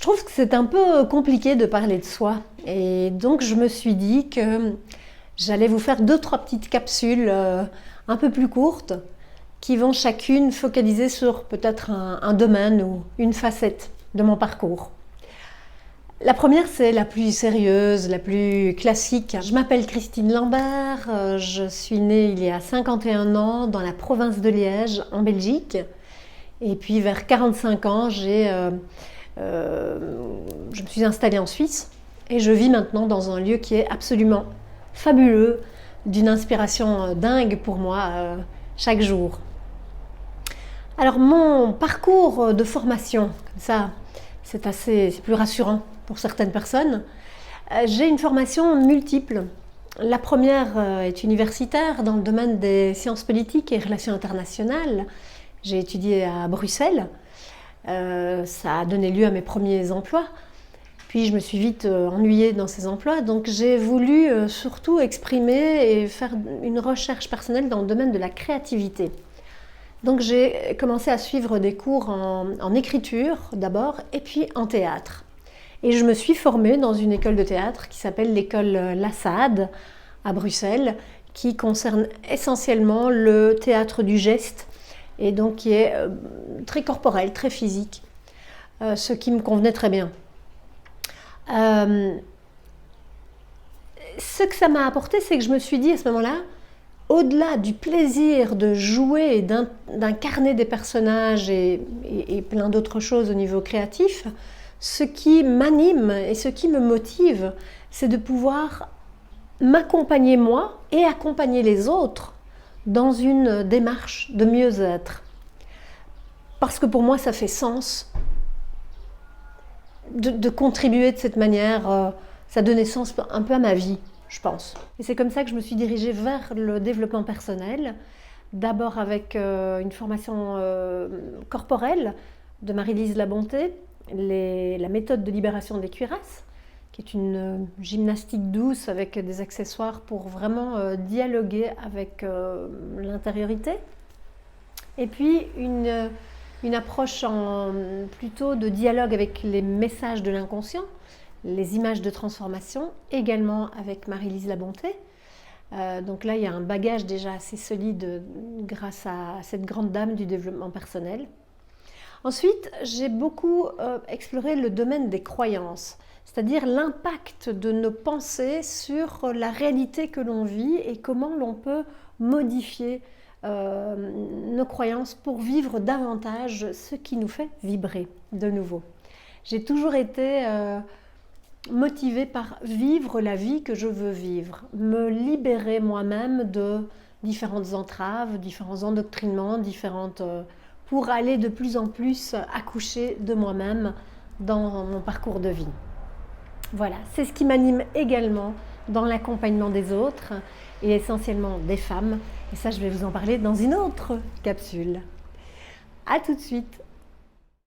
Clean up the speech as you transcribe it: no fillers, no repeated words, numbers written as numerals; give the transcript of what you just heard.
trouve que c'est un peu compliqué de parler de soi. Et donc, je me suis dit que j'allais vous faire 2-3 petites capsules un peu plus courtes qui vont chacune focaliser sur peut-être un domaine ou une facette de mon parcours. La première, c'est la plus sérieuse, la plus classique. Je m'appelle Christine Lambert, je suis née il y a 51 ans dans la province de Liège, en Belgique. Et puis vers 45 ans, je me suis installée en Suisse et je vis maintenant dans un lieu qui est absolument fabuleux, d'une inspiration dingue pour moi chaque jour. Alors mon parcours de formation, comme ça, c'est plus rassurant pour certaines personnes. J'ai une formation multiple. La première est universitaire dans le domaine des sciences politiques et relations internationales. J'ai étudié à Bruxelles. Ça a donné lieu à mes premiers emplois. Puis je me suis vite ennuyée dans ces emplois, donc j'ai voulu surtout exprimer et faire une recherche personnelle dans le domaine de la créativité. Donc j'ai commencé à suivre des cours en écriture d'abord et puis en théâtre. Et je me suis formée dans une école de théâtre qui s'appelle l'école Lassade à Bruxelles, qui concerne essentiellement le théâtre du geste et donc qui est très corporel, très physique, ce qui me convenait très bien. Ce que ça m'a apporté, c'est que je me suis dit à ce moment-là, au-delà du plaisir de jouer et d'incarner des personnages et plein d'autres choses au niveau créatif, ce qui m'anime et ce qui me motive, c'est de pouvoir m'accompagner moi et accompagner les autres dans une démarche de mieux-être. Parce que pour moi, ça fait sens de contribuer de cette manière, ça donnait sens un peu à ma vie, je pense. Et c'est comme ça que je me suis dirigée vers le développement personnel, d'abord avec une formation corporelle de Marie-Lise Labonté, la méthode de libération des cuirasses, qui est une gymnastique douce avec des accessoires pour vraiment dialoguer avec l'intériorité. Et puis une approche plutôt de dialogue avec les messages de l'inconscient, les images de transformation, également avec Marie-Lise Labonté. Donc là, il y a un bagage déjà assez solide grâce à cette grande dame du développement personnel. Ensuite, j'ai beaucoup exploré le domaine des croyances, c'est-à-dire l'impact de nos pensées sur la réalité que l'on vit et comment l'on peut modifier nos croyances pour vivre davantage ce qui nous fait vibrer de nouveau. J'ai toujours été motivée par vivre la vie que je veux vivre, me libérer moi-même de différentes entraves, différents endoctrinements, pour aller de plus en plus accoucher de moi-même dans mon parcours de vie. Voilà, c'est ce qui m'anime également dans l'accompagnement des autres et essentiellement des femmes. Et ça, je vais vous en parler dans une autre capsule. À tout de suite!